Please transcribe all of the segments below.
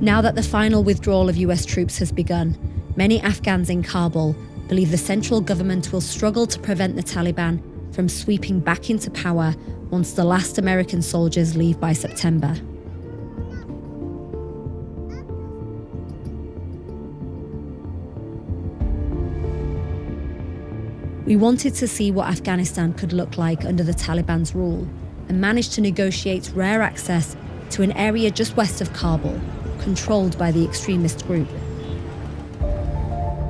Now that the final withdrawal of US troops has begun, many Afghans in Kabul believe the central government will struggle to prevent the Taliban from sweeping back into power once the last American soldiers leave by September. We wanted to see what Afghanistan could look like under the Taliban's rule and managed to negotiate rare access to an area just west of Kabul, controlled by the extremist group.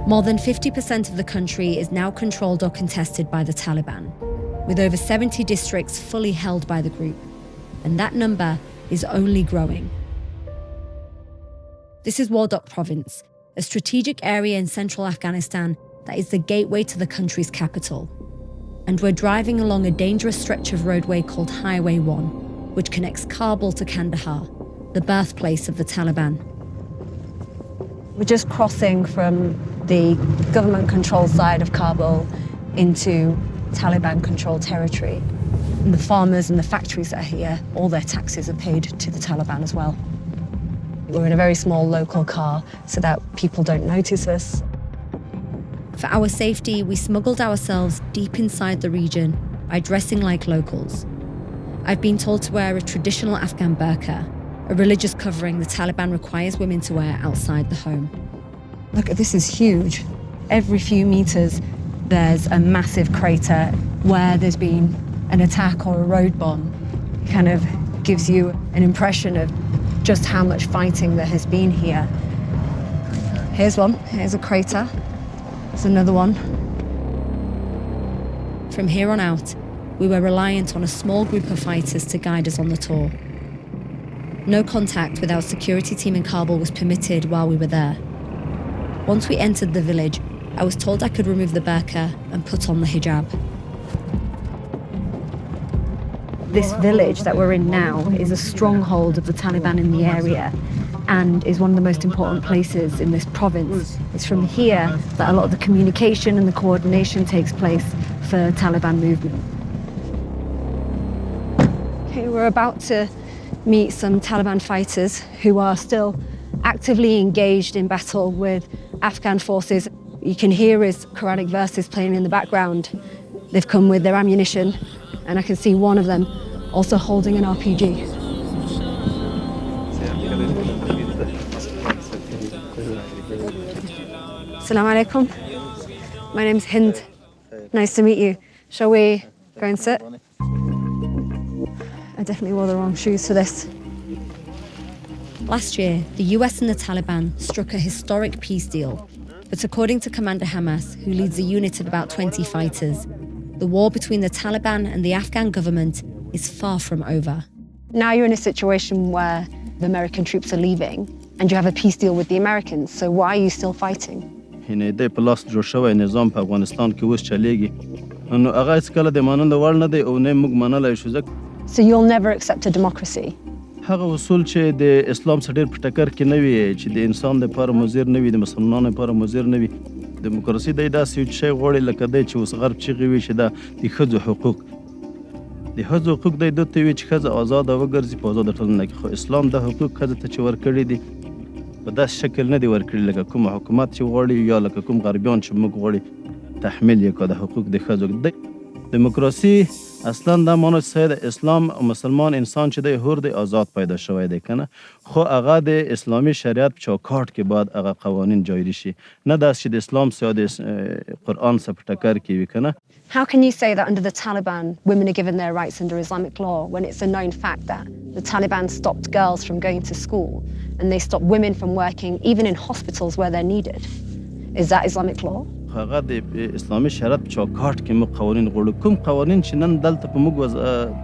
More than 50% of the country is now controlled or contested by the Taliban, with over 70 districts fully held by the group, and that number is only growing. This is Wardak Province, a strategic area in central Afghanistan that is the gateway to the country's capital. And we're driving along a dangerous stretch of roadway called Highway 1, which connects Kabul to Kandahar, the birthplace of the Taliban. We're just crossing from the government-controlled side of Kabul into Taliban-controlled territory. And the farmers and the factories that are here, all their taxes are paid to the Taliban as well. We're in a very small local car so that people don't notice us. For our safety, we smuggled ourselves deep inside the region by dressing like locals. I've been told to wear a traditional Afghan burqa, a religious covering the Taliban requires women to wear outside the home. Look, this is huge. Every few meters, there's a massive crater where there's been an attack or a road bomb. It kind of gives you an impression of just how much fighting there has been here. Here's one, here's a crater. There's another one. From here on out, we were reliant on a small group of fighters to guide us on the tour. No contact with our security team in Kabul was permitted while we were there. Once we entered the village, I was told I could remove the burqa and put on the hijab. This village that we're in now is a stronghold of the Taliban in the area and is one of the most important places in this province. It's from here that a lot of the communication and the coordination takes place for Taliban movement. Okay, we're about to meet some Taliban fighters who are still actively engaged in battle with Afghan forces. You can hear his Quranic verses playing in the background. They've come with their ammunition, and I can see one of them also holding an RPG. Assalamu alaikum. My name's Hind. Nice to meet you. Shall we go and sit? I definitely wore the wrong shoes for this. Last year, the US and the Taliban struck a historic peace deal. But according to Commander Hamas, who leads a unit of about 20 fighters, the war between the Taliban and the Afghan government is far from over. Now you're in a situation where the American troops are leaving and you have a peace deal with the Americans, so why are you still fighting? د پلاس جوړ شوی نظام په افغانستان کې اوس چلیږي نو هغه هیڅ کله د منلو وړ نه دی او نه موږ منلی شو. So you'll never accept a democracy? هغه اصول چې د اسلام سره ډېر په ټکر کې نه وي چې د انسان لپاره مضر نه وي د مسلمانانو لپاره مضر نه وي. دیموکراسي دی داسې یو شی غواړي لکه دی چې اوس غرب چیغې وي چې دا د ښځو حقوق د ښځو حقوق دی دوی ته وي چې ښځه ازاده وګرځي په ازاده ټولنه کې. خو اسلام دا حقوق ښځې ته چې ورکړي دي په داسې شکل نه دی ورکړي لکه کوم حکومت چې غواړي یا لکه کوم غربیان چې موږ غواړي تحمیل یې کړو د حقوق د ښځو. دیموکراسي اصلا دا معنی چې د اسلام مسلمان انسان چې دی حر دی آزاد پیدا شوی دی کنه خو هغه د اسلامي شریعت په چوکاټ کې باید هغه قوانین جاری شي نه داسې چې د اسلام سره د قرآن سره په ټکر کې وي کنه. How can you say that under the Taliban women are given their rights under Islamic law when it's a known fact that the Taliban stopped girls from going to school and they stopped women from working even in hospitals where they're needed? Is that Islamic law? هغه د اسلامي شریعت په چوکاټ کې موږ قوانین غواړو. کوم قوانین چې نن دلته په موږ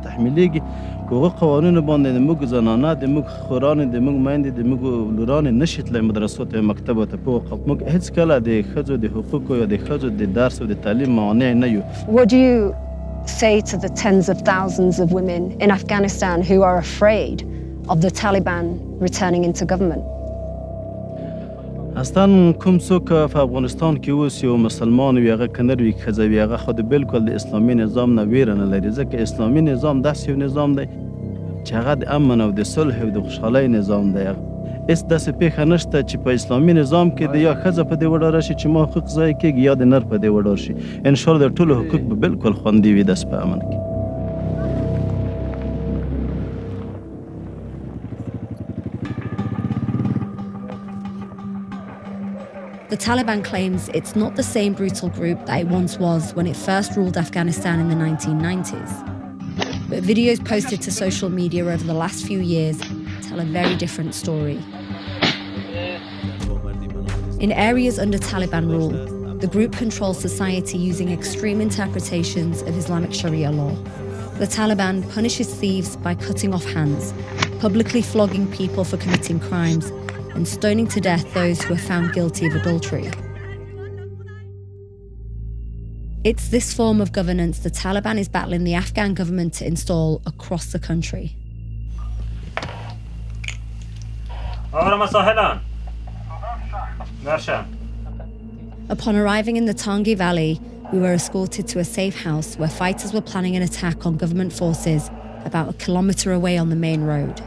تحمیلیږي هغه قوانینو باندې د موږ زنانه د موږ خورانې د موږ میندې د موږ لورانې نشي تللی مدرسو ته مکتبو ته په موږ هیڅ کله د ښځو د حقوقو یا د ښځو د درس او د تعلیم مانع نه یو. What do you say to the tens of thousands of women in Afghanistan who are afraid of the Taliban returning into government? اصلا کوم څوک په افغانستان کې اوس یو مسلمان وي هغه که نر وي که ښځه وي هغه خو د بلکل د اسلامي نظام نه ویره نه لري ځکه اسلامي نظام داسې یو نظام دی چې هغه د امن او د صلح او د خوشحالۍ نظام دی. هېڅ داسې پیښه نشته چې په اسلامي نظام کې د یا ښځه په دې وډار شي چې ما حقوق ضایع کېږي یا د نر په دې وډار شي. انشاءالله د ټولو حقوق به بالکل خوندي وي داسې په امن کې. The Taliban claims it's not the same brutal group that it once was when it first ruled Afghanistan in the 1990s. But videos posted to social media over the last few years tell a very different story. In areas under Taliban rule, the group controls society using extreme interpretations of Islamic Sharia law. The Taliban punishes thieves by cutting off hands, publicly flogging people for committing crimes, and stoning to death those who are found guilty of adultery. It's this form of governance the Taliban is battling the Afghan government to install across the country. Upon arriving in the Tangi Valley, we were escorted to a safe house where fighters were planning an attack on government forces about a kilometre away on the main road.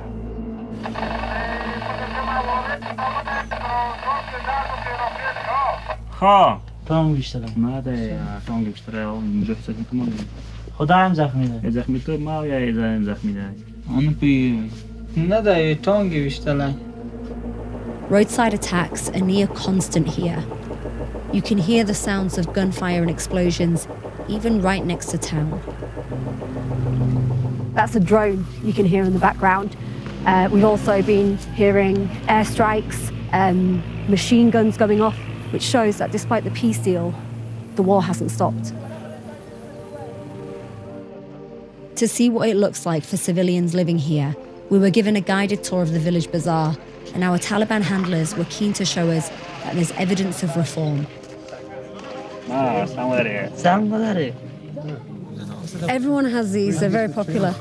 تانگ بیشتره ماده تانگ بیشتره اون بحث میکنم خدا هم زخمی ده زخمی تو ما یا ایزان زخمی ده اون پی نده تانگ بیشتره. Roadside attacks are near constant here. You can hear the sounds of gunfire and explosions even right next to town. That's a drone you can hear in the background. We've also been hearing airstrikes, machine guns going off, which shows that despite the peace deal, the war hasn't stopped. To see what it looks like for civilians living here, we were given a guided tour of the village bazaar, and our Taliban handlers were keen to show us that there's evidence of reform. Everyone has these, they're very popular.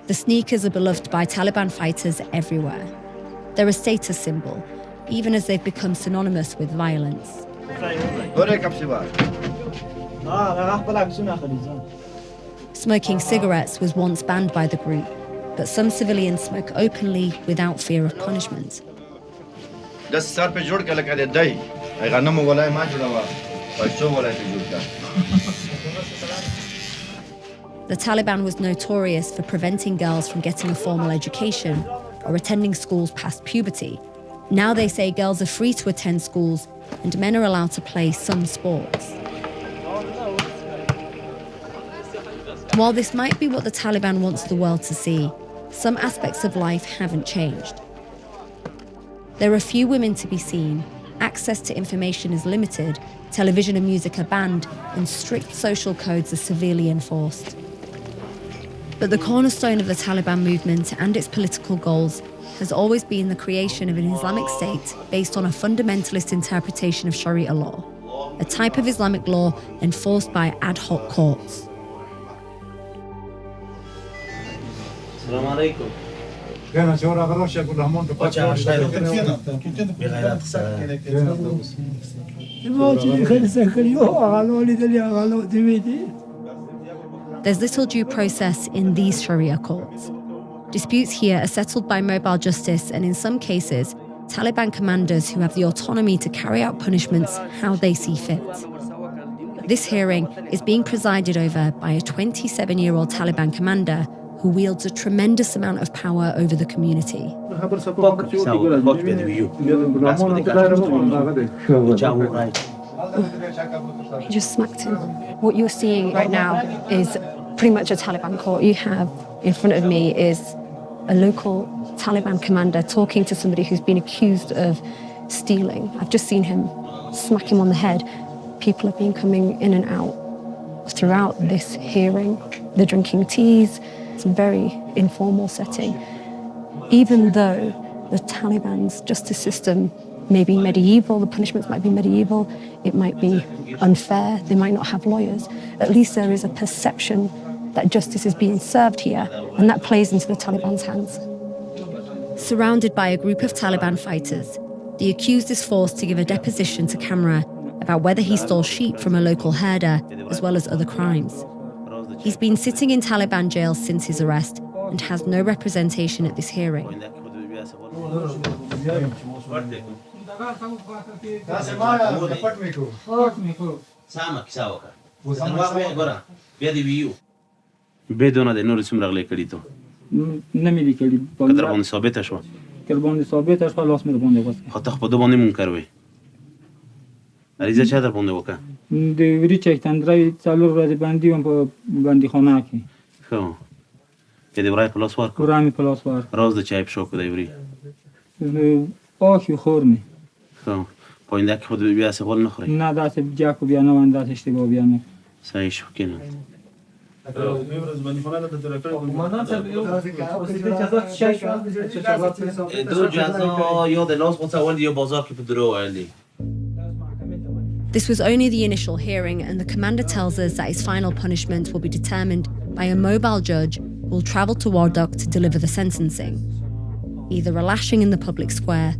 The sneakers are beloved by Taliban fighters everywhere. They're a status symbol, even as they've become synonymous with violence. Smoking cigarettes was once banned by the group, but some civilians smoke openly without fear of punishment. The Taliban was notorious for preventing girls from getting a formal education or attending schools past puberty. Now they say girls are free to attend schools and men are allowed to play some sports. While this might be what the Taliban wants the world to see, some aspects of life haven't changed. There are few women to be seen, access to information is limited, television and music are banned, and strict social codes are severely enforced. But the cornerstone of the Taliban movement and its political goals has always been the creation of an Islamic state based on a fundamentalist interpretation of Sharia law, a type of Islamic law enforced by ad hoc courts. There's little due process in these Sharia courts. Disputes here are settled by mobile justice, and in some cases, Taliban commanders who have the autonomy to carry out punishments how they see fit. This hearing is being presided over by a 27-year-old Taliban commander who wields a tremendous amount of power over the community. He just smacked him. What you're seeing right now is pretty much a Taliban court. You have in front of me is a local Taliban commander talking to somebody who's been accused of stealing. I've just seen him smack him on the head. People have been coming in and out throughout this hearing. They're drinking teas. It's a very informal setting. Even though the Taliban's justice system may be medieval, the punishments might be medieval, it might be unfair, they might not have lawyers, at least there is a perception that justice is being served here, and that plays into the Taliban's hands. Surrounded by a group of Taliban fighters, the accused is forced to give a deposition to camera about whether he stole sheep from a local herder, as well as other crimes. He's been sitting in Taliban jail since his arrest and has no representation at this hearing. بدون د نور څومره غلې کړی ته نه مې لیکلي کتر باندې ثابته شوه که باندې ثابته شوه لاس مې باندې وسه خو ته خو په ده باندې منکر وې عریضه چا در باندې وکړه د وری چکتندرې 4 ورځې باندې وم په بندیخانه کې ښه که د ورای په لاس ورکړو ورای مې په لاس ورکړو راز د چای په شوکو دی وری آخی خور مې ښه پاینده کې خو بیا هسې غول نه خورئ نه داسې جاکو بیا نه وایم داسې اشتباه بیا نه صحیح شو کېنه دو جزا یا د لاس متول یا بازار کې په درو ویلي This was only the initial hearing, and the commander tells us that his final punishment will be determined by a mobile judge who will travel to Wardok to deliver the sentencing. Either a lashing in the public square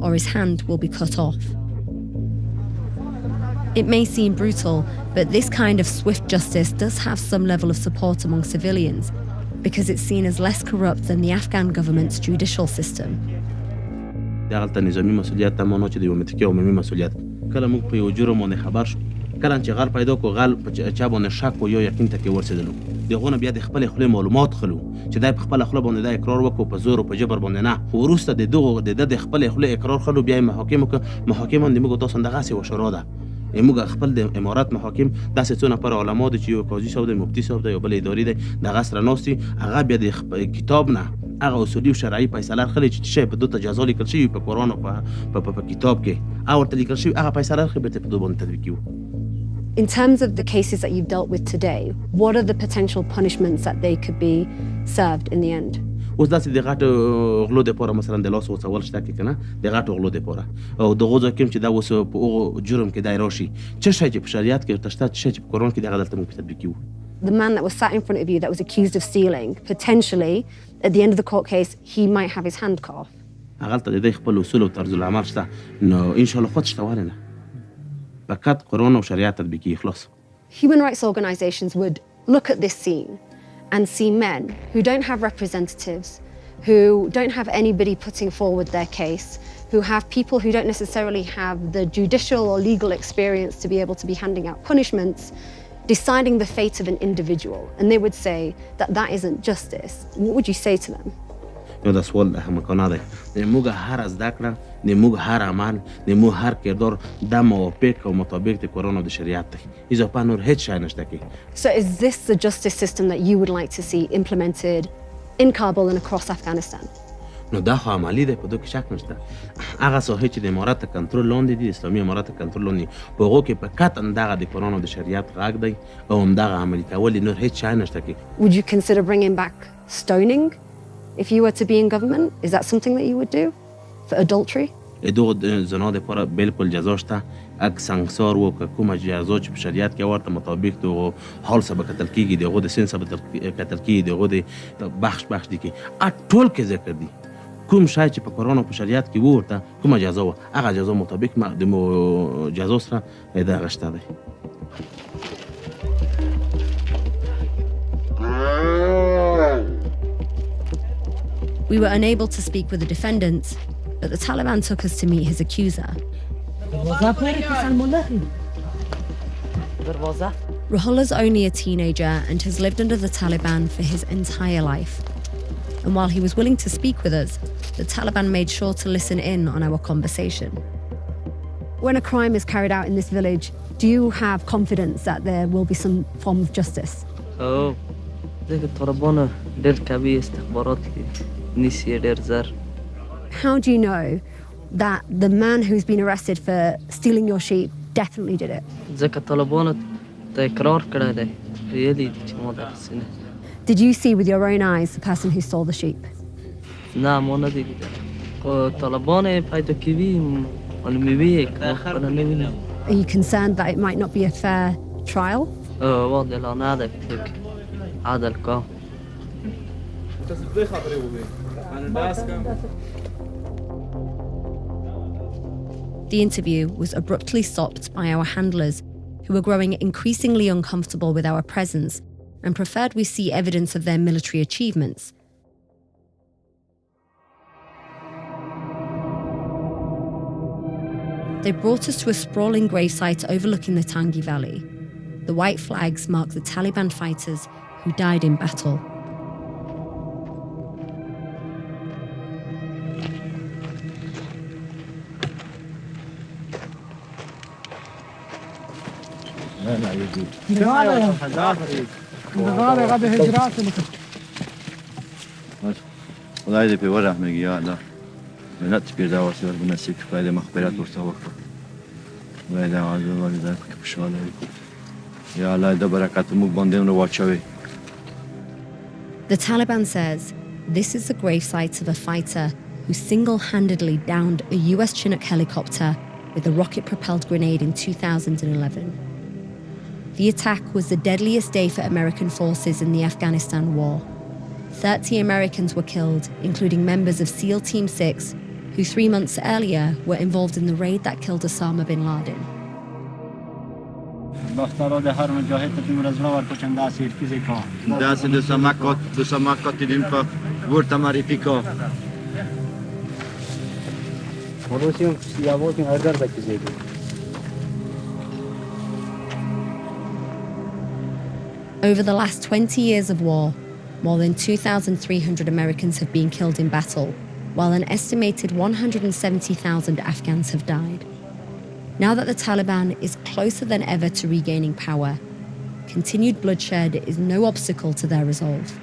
or his hand will be cut off. It may seem brutal, but this kind of swift justice does have some level of support among civilians because it's seen as less corrupt than the Afghan government's judicial system. دغلته نظامی مسؤلیت ته مانو چې د یو متکي عمومي مسؤلیت کله موږ په یو جرم باندې خبر شو کله چې غل پیدا کو غل په چا باندې شک و یا یقین ته کې ورسېدلو دغه بیا د خپل خپل معلومات خلو چې دای په خپل خپل باندې د اقرار وکړو په زور او په جبر باندې نه وروسته د دغه د خپل خپل اقرار خلو بیا محاکم باندې موږ تاسو دغه سی وشرا ده موږ خپل د امارات محاکم داسې څونه پر علما د چې یو قاضي صاحب د مفتی صاحب د یو بل اداري د غسر نوستي هغه بیا د کتاب نه هغه اصولي او شرعي فیصله خلې چې شی په دوه جزا لیکل شي په قرآن او په کتاب کې او ورته لیکل شي هغه فیصله خبرته په دوه باندې تطبیق کیو In terms of the cases that you've dealt with today, what are the potential punishments that they could be served in the end? اوس داسې د غټ غلو دپاره مثلا د لاس وڅول شته کې که نه د غټو غلو دپاره او دغو ځای کې چې دا اوس په هغو جرم کې دی راشي څه شی چې په شریعت کې ورته شته څه شی چې په قرآن کې د هغه دلته موږ په تطبیق کوو The man that was sat in front of you that was accused of stealing, potentially, at the end of the court case, he might have his hand cut off. هغلته د دوی خپل اصول او طرز العمل شته نو انشاءالله خود شته ولې نه فقط قرآن او شریعت تطبیق کیږي خلاص Human rights organizations would look at this scene and see men who don't have representatives, who don't have anybody putting forward their case, who have people who don't necessarily have the judicial or legal experience to be able to be handing out punishments, deciding the fate of an individual. And they would say that that isn't justice. What would you say to them? نو دا سوال احمقانه دی موږ هر زده کړه موږ هر عمل موږ هر کردار د موافق او مطابق د قرآن او د شریعت دی اضافه نور هیڅ شی نشته کې So is this the justice system that you would like to see implemented in Kabul and across Afghanistan? نو دا خو عملی دی په دوی کې شک نشته هغه ساحې چې د امارات کنټرول لاندې دي اسلامي امارات کنټرول لاندې په هغو کې په قطعا دغه د قرآن او د شریعت غږ دی او همدغه عملي کول نور هیڅ شی نشته کې Would you consider bringing back stoning if you were to be in government? Is that something that you would do for adultery? دغه زنا دپاره بالکل جزا شته اګ سنګسار و که کومه جزا چې په شریعت کې ورته مطابق دغه حال سبا کتل کېږي دغه د سن سبا کتل کېږي دغه د بخش دي کې ټول کې ذکر دي کوم شی چې په قرآن او په شریعت کې ورته کومه جزا و هغه جزا مطابق د جزا سره دغه شته دی We were unable to speak with the defendants, but the Taliban took us to meet his accuser. Ruhullah's only a teenager and has lived under the Taliban for his entire life. And while he was willing to speak with us, the Taliban made sure to listen in on our conversation. When a crime is carried out in this village, do you have confidence that there will be some form of justice? Oh, ذاك الطلبانة دير كبير استخبارات نسي دير زر. How do you know that the man who's been arrested for stealing your sheep definitely did it? ذاك الطلبانة تكرار كده يلي ما درسنا. Did you see with your own eyes the person who stole the sheep? نعم أنا دي طلبانة فايدة كبير أنا مبيك أنا نبي. Are you concerned that it might not be a fair trial? واضح لأن هذا فيك هذا الكام. The interview was abruptly stopped by our handlers, who were growing increasingly uncomfortable with our presence and preferred we see evidence of their military achievements. They brought us to a sprawling gravesite overlooking the Tangi Valley. The white flags mark the Taliban fighters who died in battle. خدای دې په ورحمېږي یا الله ملت چې پیدا ورسې ورته نصیب کړي خدای دې مغفرت ورته وکړي خدای دې عزیز والدین پکې خوشحاله وي یا الله دې برکت موږ باندې واچوي. The Taliban says this is the gravesite of a fighter who single-handedly downed a US Chinook helicopter with a rocket-propelled grenade in 2011. The attack was the deadliest day for American forces in the Afghanistan war. 30 Americans were killed, including members of SEAL Team 6, who 3 months earlier were involved in the raid that killed Osama bin Laden. Over the last 20 years of war, more than 2,300 Americans have been killed in battle, while an estimated 170,000 Afghans have died. Now that the Taliban is closer than ever to regaining power, continued bloodshed is no obstacle to their resolve.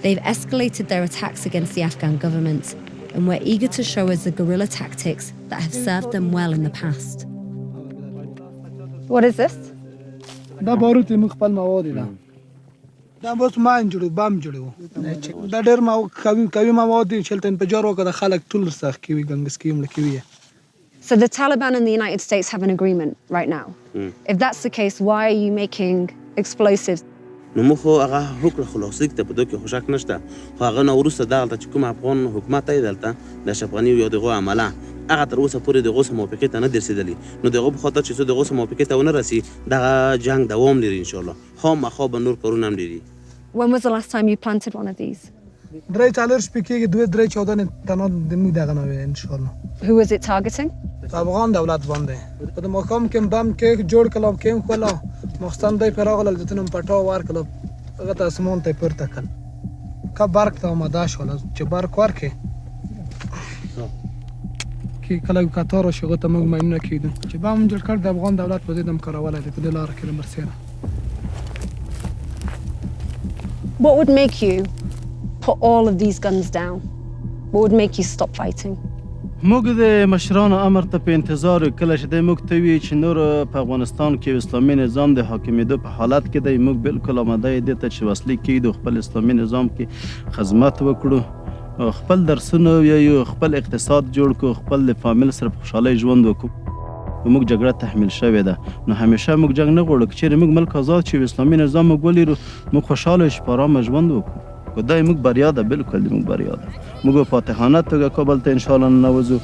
They've escalated their attacks against the Afghan government and were eager to show us the guerrilla tactics that have served them well in the past. What is this? دا باروت موږ خپل مواد ده دا اوس مان جوړو بام جوړو دا ډېر ما کوي مواد دي چې تل په جوړ وکړه خلک ټول سخت کوي ګنګس کیم لکوي. So the Taliban and the United States have an agreement right now. If that's the case, why are you making explosives? نو موږ هغه حکم خلاصې ته په دوه کې خوشاک نشته خو هغه نو ورسته دغه چې کوم افغان حکومت یې دلته د افغاني یو دغه عمله هغه تر اوسه پورې دغه موافقه ته نه درسیدلی نو دغه په خاطر چې دغه موافقه ته ونه رسي دغه جنگ دوام لري ان شاء الله خو مخه به نور کارونه هم لري. When was the last time you planted one of these? درې چالر سپیکیږي دوه درې 14 تنه د موږ دغه نو ان شاء الله. Who was it targeting? افغان دولت باندې په مقام کې بم کې جوړ کلم کې کولا مخستان دای پراغل دتنم پټاو ور کلم هغه ته اسمون ته پورته کړ کا برق ته ماده شول چې برق ورکه کې کله کاتار شغه ته موږ مېنه کېدو چې بم جوړ کړ د افغان دولت په دې دم کارواله دې په دې لار کې مرسیره. What would make you put all of these guns down? What would make you stop fighting? موږ د مشرانو امر ته په انتظار کله چې د موږ ته وی چې نور په افغانستان کې اسلامي نظام د حاکمیدو په حالت کې دی موږ بالکل آماده یو د چې وسلې کېدو خپل اسلامي نظام کې خدمت وکړو خپل درسونه یو خپل اقتصاد جوړ کړو خپل فامیل سره خوشاله ژوند وکړو. موږ جګړه تحمیل شوې ده نو همیشه موږ جنگ نه غواړو چې موږ ملک آزاد شي اسلامي نظام موږ ولرو موږ خوشاله شو په آرام ژوند وکړو. خدای موږ بریا ده بالکل موږ بریا ده موږ فاتحانه توګه کابل ته ان شاء الله ننوځو.